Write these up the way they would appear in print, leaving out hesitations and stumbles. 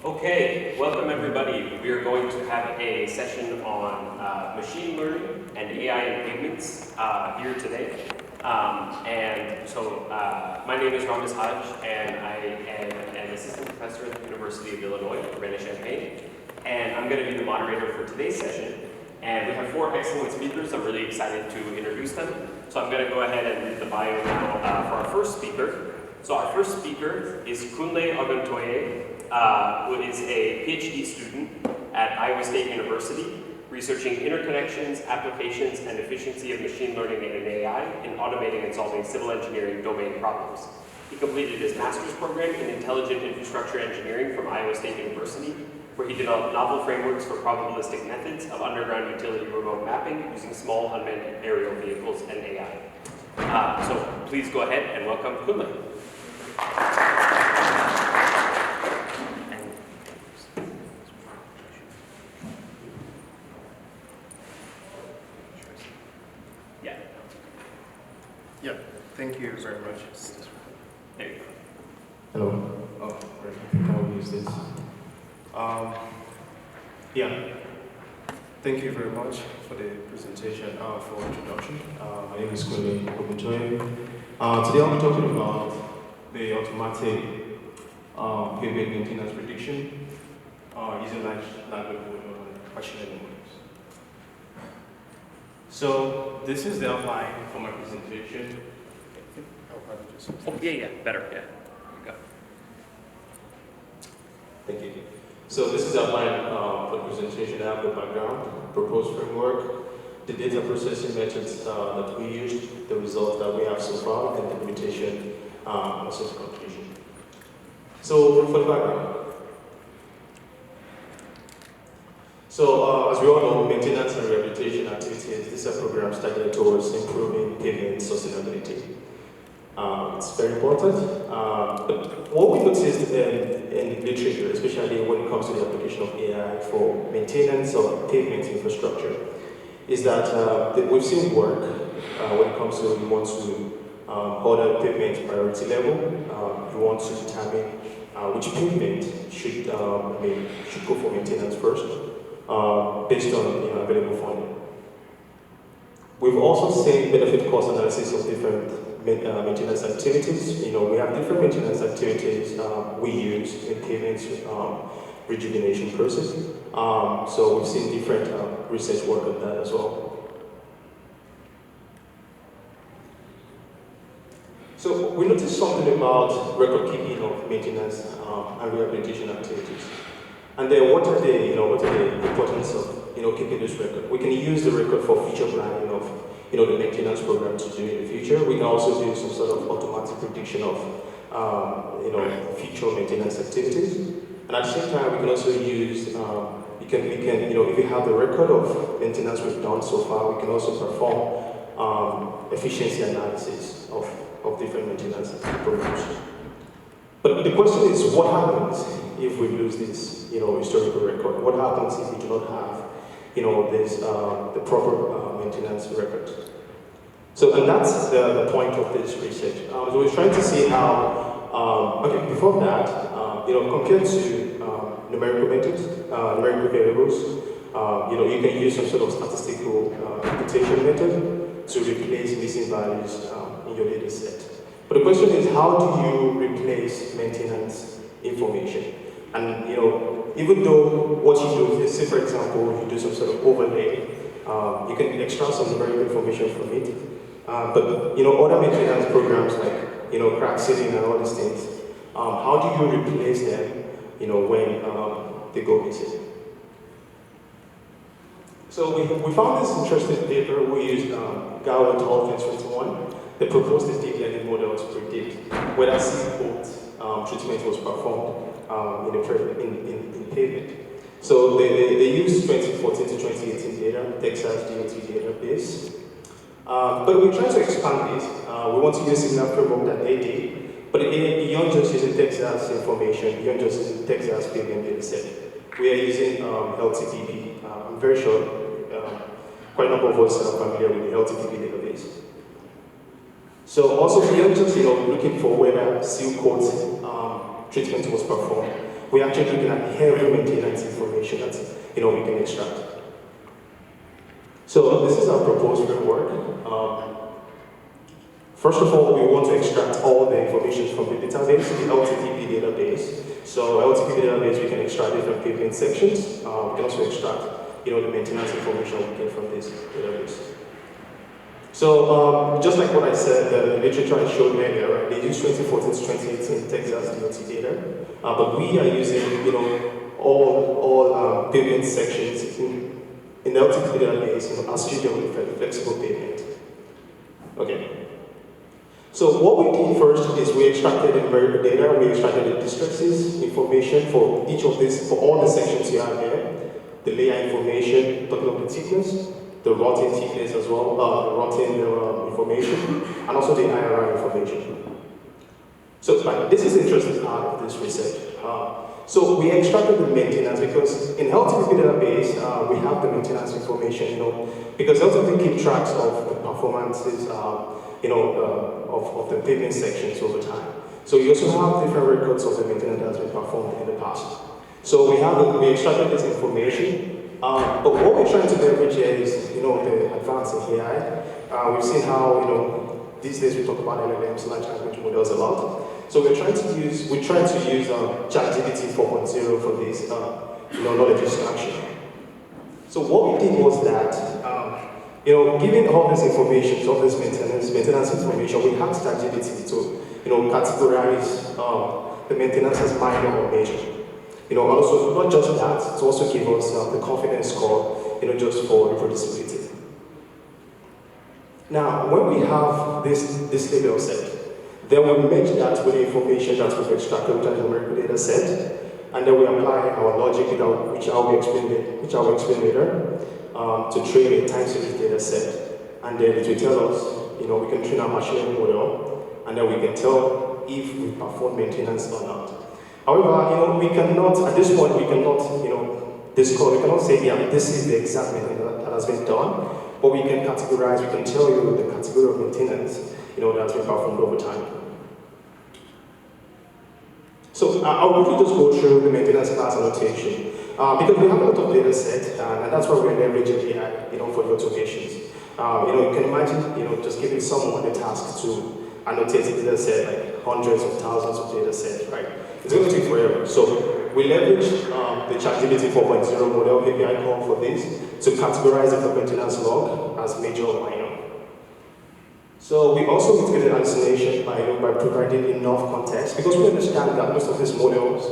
Okay, welcome everybody. We are going to have a session on machine learning and AI in pavements here today. My name is Ramis Haj, and I am an assistant professor at the University of Illinois, Urbana-Champaign. And I'm going to be the moderator for today's session. And we have four excellent speakers. I'm really excited to introduce them. So I'm going to go ahead and read the bio now for our first speaker. So our first speaker is Kunle Oguntoye, who is a PhD student at Iowa State University, researching interconnections, applications, and efficiency of machine learning and AI in automating and solving civil engineering domain problems. He completed his master's program in intelligent infrastructure engineering from Iowa State University, where he developed novel frameworks for probabilistic methods of underground utility remote mapping using small unmanned aerial vehicles and AI. So please go ahead and welcome Kunle. Yeah, thank you very much. There you go. Hello. Oh, great. I think I'll use this. Thank you very much for the presentation, for introduction. My name is Kunle Oguntoye. Today I'll be talking about the automatic pavement maintenance prediction using large language model and machine learning models. So this is the outline for my presentation. Oh, yeah, better, yeah. Go. Thank you. So this is the outline for the presentation. I have the background, proposed framework, the data processing methods that we used, the results that we have so far, and the limitation and also the conclusion. So for the background. So as we all know, maintenance and rehabilitation activities, these are programs targeted towards improving pavement sustainability. It's very important. But what we noticed in literature, especially when it comes to the application of AI for maintenance of pavement infrastructure, is that we've seen work when it comes to you want to order pavement priority level. You want to determine which pavement should go for maintenance first, based on available funding. We've also seen benefit cost analysis of different maintenance activities. We have different maintenance activities we use in pavement rejuvenation process. So we've seen different research work on that as well. So we noticed something about record keeping of maintenance and rehabilitation activities. And then what are the importance of keeping this record? We can use the record for future planning of the maintenance program to do in the future. We can also do some sort of automatic prediction of future maintenance activities. And at the same time, we can also use if we have the record of maintenance we've done so far, we can also perform efficiency analysis of different maintenance programs. But the question is, what happens if we lose this historical record? What happens if we do not have the proper maintenance record? So, and that's the point of this research. So we're trying to see how, before that, compared to numerical methods, numerical variables, you can use some sort of statistical computation method to replace missing values in your data set. But the question is, how do you replace maintenance information? And even though what you do is, say for example, you do some sort of overlay, you can extract some numerical information from it. But other maintenance programs like crack sealing and all these things, how do you replace them when they go missing? So we found this interesting paper. We used Gao et al. 2021. They proposed a deep learning model to predict whether seed coat treatment was performed in pavement. So they used 2014 to 2018 data, Texas DOT database. But we're trying to expand this. We want to use similar framework that they did, but beyond just using Texas information, beyond just using Texas pavement data set, we are using LTPP. I'm very sure quite a number of us are familiar with the LTPP database. So also beyond just looking for whether seal coat treatment was performed, we're actually looking at every maintenance information that we can extract. So this is our proposed framework. First of all, we want to extract all the information from the database, the LTPP database. So LTPP database, we can extract different pavement sections. We can also extract, the maintenance information we get from this database. So just like what I said, the literature I showed earlier, right? They use 2014 to 2018 Texas DOT data, but we are using, all pavement sections in the LTPP database, as usual with flexible pavement. Okay. So what we did first is we extracted the numerical data, we extracted the distresses information for each of these, for all the sections you have here, the layer information, talking about the thickness, the rotting thickness as well, the rotting information, and also the IRI information. So this is the interesting part of this research. So we extracted the maintenance because in LTPP database, we have the maintenance information, because LTPP keep tracks of the performances, of the pavement sections over time. So you also have different records of the maintenance that has been performed in the past. So we extracted this information, but what we're trying to leverage here is, the advance in AI. We've seen how, these days we talk about LLMs, large language models a lot. So we're trying to use ChatGPT 4.0 for this, knowledge extraction. So what we did was that, given all this information, all this maintenance information, we had ChatGPT to, categorize the maintenance as minor or major. Also, not just that, to also give us the confidence score, just for reproducibility. Now, when we have this label set, then we match that with the information that we've extracted, which is a numerical data set, and then we apply our logic, which I will explain later, to train a time series data set. And then it will tell us, we can train our machine learning model, and then we can tell if we perform maintenance or not. However, we cannot, at this point, we cannot say, yeah, this is the exact maintenance that has been done, but we can categorize, we can tell you the category of maintenance, that has been performed over time. So I'll quickly just go through the maintenance class annotation, because we have a lot of data set, and that's why we're leveraging AI, for the automations. You can imagine, just giving someone a task to annotate a data set, like hundreds of thousands of data sets, right? It's going to take forever. So we leverage the ChatGPT 4.0 model API call for this to categorize the maintenance log as major or minor. So we also mitigated hallucination by providing enough context, because we understand that most of these models,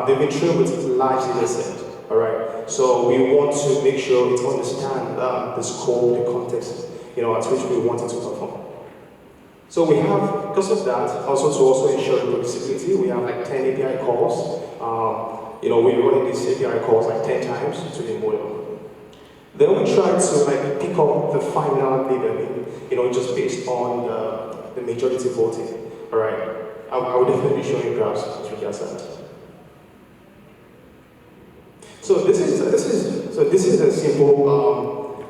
they've been trained with large data set, all right? So we want to make sure it understands the scope, the context, at which we want it to perform. So we have, because of that, also ensure reproducibility, we have like 10 API calls. We're running these API calls like 10 times to the model. Then we try to pick up the final labeling, just based on the majority voting. All right, I will definitely be showing graphs as regards that. So this is a simple.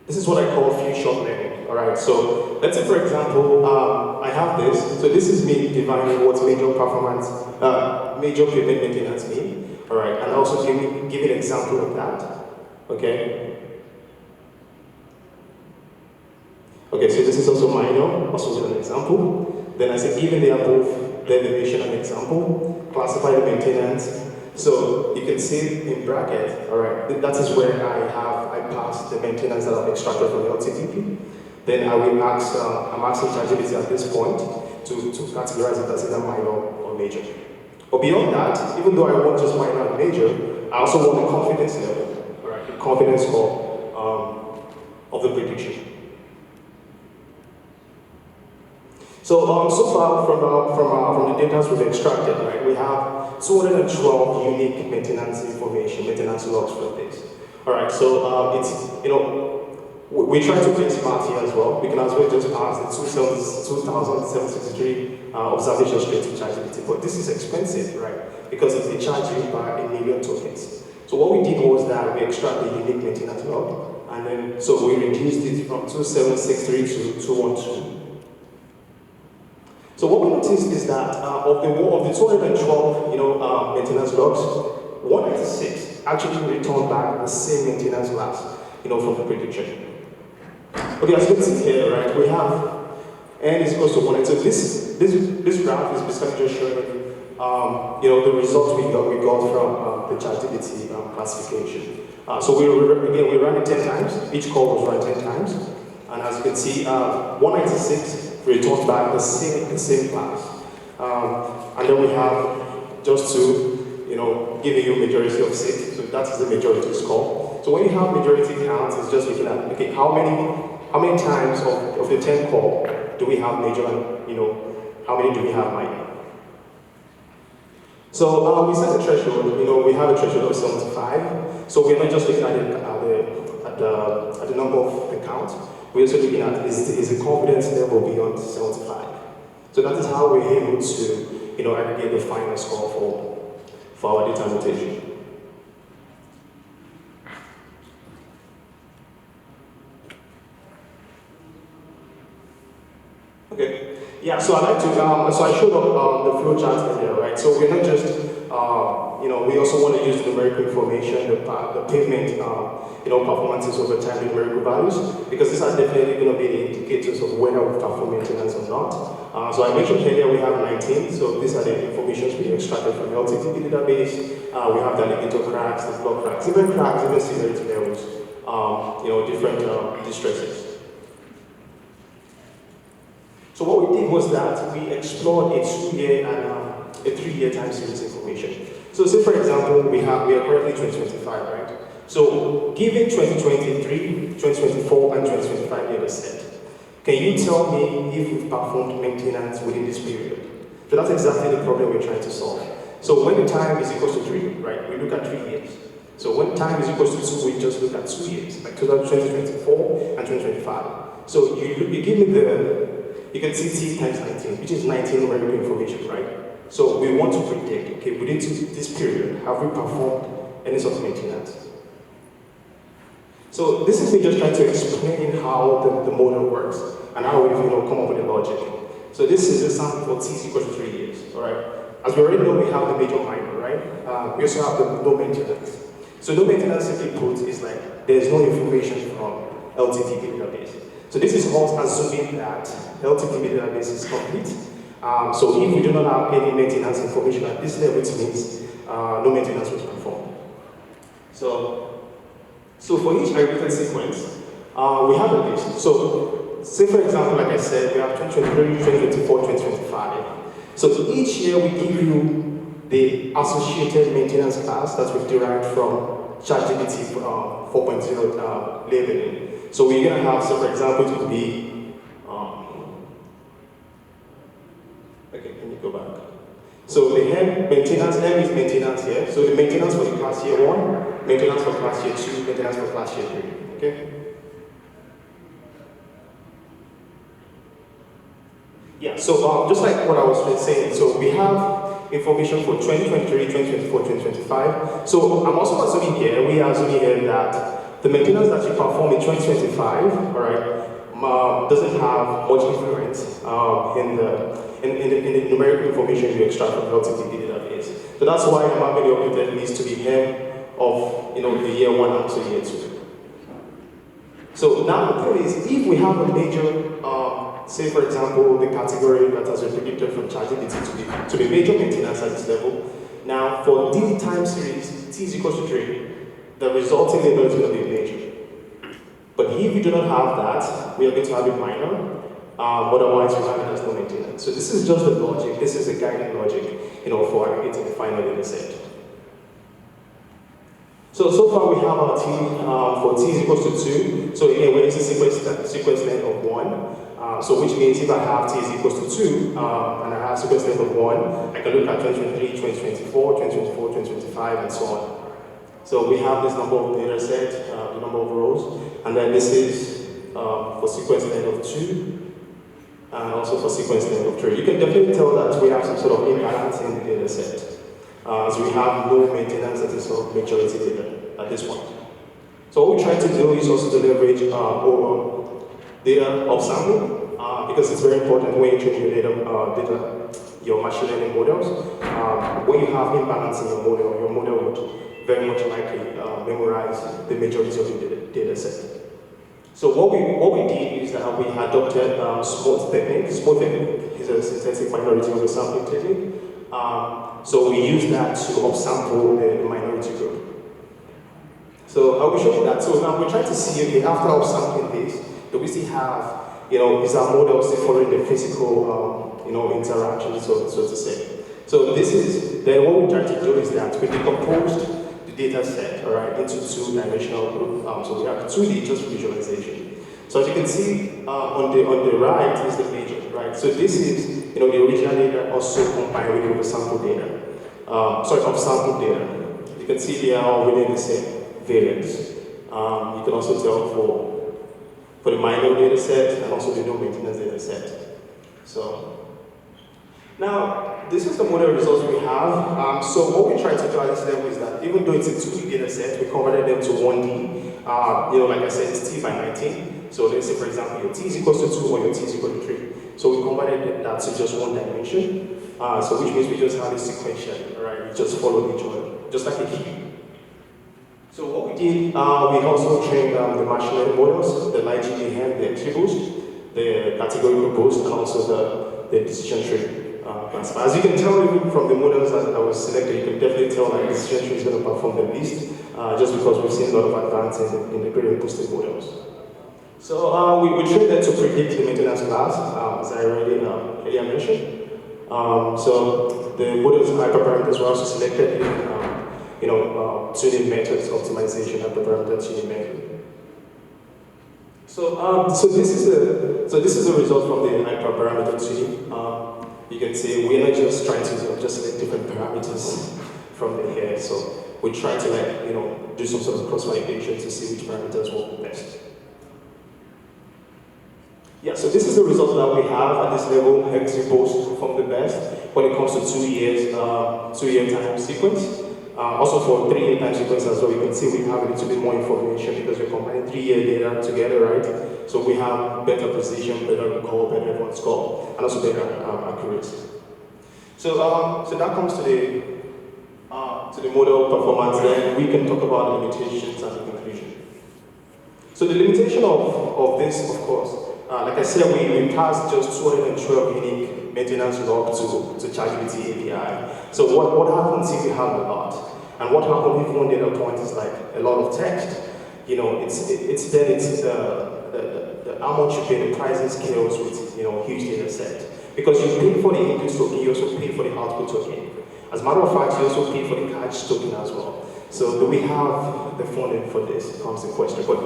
This is what I call few shot learning. All right, so let's say for example, I have this. So this is me defining what major performance, major pavement maintenance mean. All right, and also give an example of that. Okay. Okay, so this is also minor, also with an example. Then I say, given the above derivation and example, classify the maintenance. So you can see in bracket, all right, that is where I pass the maintenance that I've extracted from the LTPP. Then I will ask, I'm asking ChatGPT at this point to categorize it as either minor or major. But beyond that, even though I want just minor and major, I also want the confidence level, all right, the confidence score of the prediction. So far from the data we've extracted, right, we have 212 unique maintenance information, maintenance logs for this. All right, so we try to be smart here as well. We can as well just pass the 2,763 observations straight to ChatGPT, but this is expensive, right? Because they charge you by 1 million tokens. So what we did was that we extracted the unique maintenance log, and then so we reduced it from 2,763 to 212. So what we noticed is that of the 212, maintenance logs, 196 actually returned back the same maintenance class, from the prediction. Okay, as you can see here, right, we have n is equals to 1. And so this graph is basically just showing, the results we got from the ChatGPT classification. So we ran it 10 times. Each call was run 10 times. And as you can see, 196 returned back the same class. And then we have just to, giving you majority of 6. So that is the majority score. So when you have majority counts, it's just looking at, okay, how many times of the 10 call do we have major and, how many do we have minor? So we set a threshold, we have a threshold of 75. So we're not just looking at it at the number of the count. We're also looking at is the confidence level beyond 75. So that is how we're able to, aggregate the final score for our data annotation. Okay. Yeah, so I like to, so I showed up the flow chart earlier, right? So we're not just, we also want to use the numerical information, the pavement, performances over time, the numerical values, because these are definitely going to be the indicators of whether we perform maintenance or not. So I mentioned earlier we have 19, so these are the information we extracted from the LTTP database. We have the alligator cracks, the floor cracks, even severity levels, different distresses. So what we did was that we explored a 2-year and a 3-year time series information. So say for example, we are currently 2025, right? So given 2023, 2024, and 2025 data set, can you tell me if we've performed maintenance within this period? So that's exactly the problem we're trying to solve. So when the time is equal to 3, right, we look at 3 years. So when time is equal to 2, we just look at 2 years, like 2024 and 2025. So you give me you can see T times 19, which is 19 numerical information, right? So we want to predict, okay, within this period, have we performed any sort of maintenance? So this is me just trying to explain how the model works and how we come up with the logic. So this is a sample for T is equal to 3 years, all right? As we already know, we have the major minor, right? We also have the no maintenance. So no maintenance, simply put, is like there's no information from LTTP database. So this is also assuming that LTTP database is complete. So if we do not have any maintenance information at this level, it means no maintenance was performed. So for each aggregated sequence, we have a list. So say for example, like I said, we have 2023, 2024, 2025. So each year we give you the associated maintenance class that we've derived from ChatGPT 4.0 labeling. So we're going to have, so for example, it would be, okay, can you go back? So the maintenance, M is maintenance here. So the maintenance for the class year 1, maintenance for class year 2, maintenance for class year 3, okay? Yeah, so just like what I was saying, so we have information for 2023, 2024, 2025. So I'm also assuming here, we are assuming here that the maintenance that you perform in 2025, all right, doesn't have much influence in the numerical information you extract from the LTTP database. So that's why I'm having the updated list to be M of the year 1 and to year 2. So now the thing is, if we have a major, say for example, the category that has been predicted from ChatGPT to be major maintenance at this level, now for this time series, T is equal to 3, the resulting label is going to be major. But if we do not have that, we are going to have it minor. Otherwise, we have it as no maintenance. So this is just the logic. This is a guiding logic, for aggregating the final data set. So far we have our T for T is equal to 2. So again, we're using sequence length of 1. So which means if I have T is equal to 2 and I have sequence length of 1, I can look at 2023, 2024, 2024, 2025, and so on. So we have this number of data set, the number of rows, and then this is for sequence length of 2, and also for sequence length of 3. You can definitely tell that we have some sort of imbalance in the data set. So we have no maintenance that is sort of majority data at this point. So what we try to do is also to leverage data upsampling because it's very important when you train your your machine learning models. When you have imbalance in your model would very much likely memorize the majority of the data set. So what we did is that we adopted smooth technique. Smooth technique is a synthetic minority oversampling technique. So we use that to upsample the minority group. So I will show you that. So now we're trying to see, okay, after upsampling this, do we still have, is our model still following the physical, interaction, so to say. So this is, then what we're trying to do is that we decomposed the data set, all right, into two-dimensional group. So we have 2D just visualization. So as you can see, on the right is the region, right? So this is, the original data also combined with the oversample data. Upsample data. You can see they are all within the same variance. You can also tell for the minor data set and also the no maintenance data set. So now this is the model results we have. So what we try to do at this level is that even though it's a 2D data set, we converted them to 1D. Like I said, it's T by 19. So let's say, for example, your T is equals to 2 or your T is equal to 3. So we converted that to just one dimension. So which means we just have it sequentially, right? We just follow each other, just like a cube. So what we did, we also trained the machine learning models, the LGDM, the XGBoost, the categorical boost, and also the decision tree classifier. As you can tell, even from the models that was selected, you can definitely tell that the decision tree is going to perform the least, just because we've seen a lot of advances in the gradient boosted models. So we trained them to predict the maintenance class, as I already earlier mentioned. So the models hyperparameters were also selected in tuning methods, optimization, hyperparameter tuning method. So this is a result from the hyperparameter tuning. You can see we're not just trying to just select different parameters from the here. So we try to do some sort of cross-validation to see which parameters work best. Yeah, so this is the result that we have at this level. XGBoost perform the best when it comes to 2 year time sequence. Also for 3 year time sequence as well, you can see we have a little bit more information because we're combining 3 year data together, right? So we have better precision, better recall, better advanced score, and also better accuracy. So that comes to the model performance. Then we can talk about the limitations and the conclusion. So the limitation of this, of course, like I said, we passed just 212 unique maintenance log to ChatGPT API. So what happens if you have a lot? And what happens if one data point is like a lot of text? It's the how much you pay, the pricing scales with huge data set. Because you pay for the input token, you also pay for the output token. As a matter of fact, you also pay for the catch token as well. So do we have the funding for this? Comes the question. But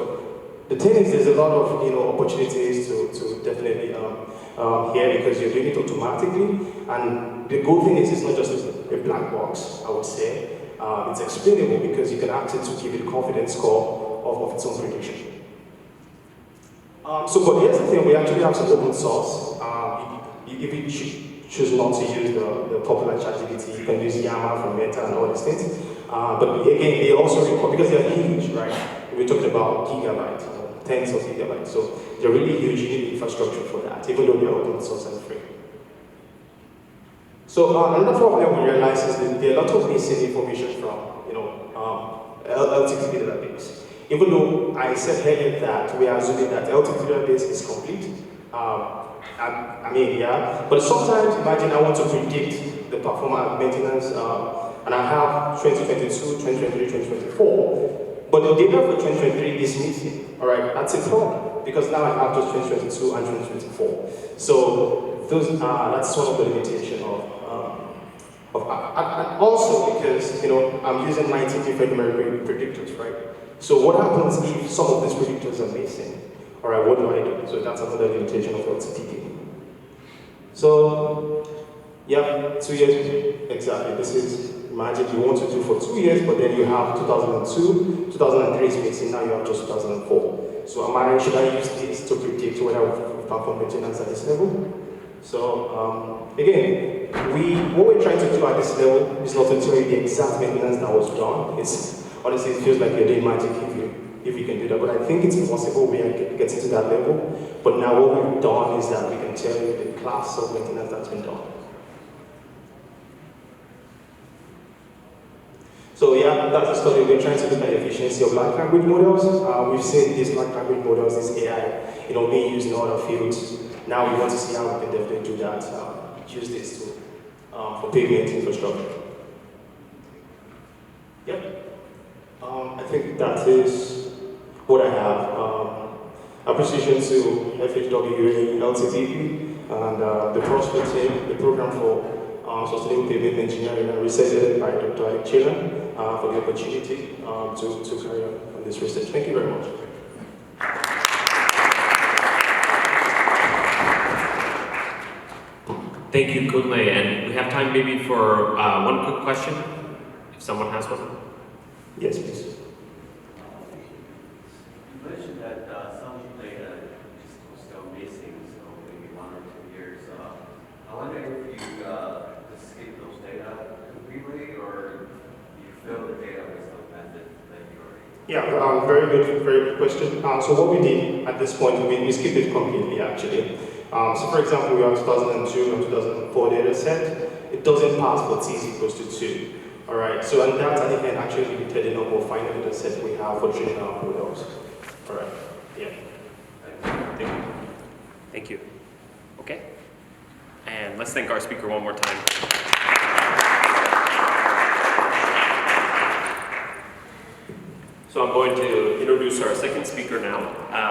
the thing is, there's a lot of opportunities to definitely here because you're doing it automatically. And the good thing is, it's not just a black box. I would say it's explainable because you can ask it to give it a confidence score of its own prediction. But here's the thing: we actually have some open source. If you choose not to use the popular ChatGPT, you can use Yammer from Meta and all these things. But again, they also require, because they're huge, right? We're talking about gigabytes. Tens of gigabytes. So they're really huge, you need infrastructure for that, even though they're open source and free. So another problem we realize is that there are a lot of missing information from LTP database. Even though I said earlier that we are assuming that LTP database is complete, but sometimes imagine I want to predict the performance maintenance, and I have 2022, 2023, 2024. But the data for 2023 is missing, all right? That's a problem, because now I have just 2022 and 2024. So that's one of the limitations and also because, I'm using 19 different numeric predictors, right? So what happens if some of these predictors are missing? All right, what do I do? So that's another limitation of LTP. So, yeah, 2 years, exactly. This is, imagine you want to do for 2 years, but then you have 2002, 2003 is missing, now you have just 2004. So should I use this to predict whether we perform maintenance at this level? So again, what we're trying to do at this level is not to tell you the exact maintenance that was done. Honestly, it feels like you're doing magic if you if we can do that. But I think it's possible we are getting to that level. But now what we've done is that we can tell you the class of maintenance that's been done. So yeah, that's a study. We're trying to look at the efficiency of large language models. We've seen these large language models, this AI, being used in other fields. Now we want to see how we can definitely do that. Use this tool for pavement infrastructure. Yep. I think that is what I have. Appreciation to FHWA, LTTP, and the Prosper team, the program for Sustainable Pavement Engineering and Research led by Dr. Alec Chena, for the opportunity to carry on this research. Thank you very much. Thank you, Kunle, and we have time maybe for one quick question, if someone has one. Yes, please. You mentioned that some data is still missing, so maybe 1 or 2 years. I wonder if you escape those data completely, or you fill the data with some method that you already... Yeah, very good question. So what we did at this point, we skipped it completely actually. So for example, we have 2002 and 2004 data set. It doesn't pass for t is equals to 2. All right, so and that at the end actually limited the number of final data set we have for training our models. All right, yeah. Thank you. Thank you. Okay. And let's thank our speaker one more time. So I'm going to introduce our second speaker now.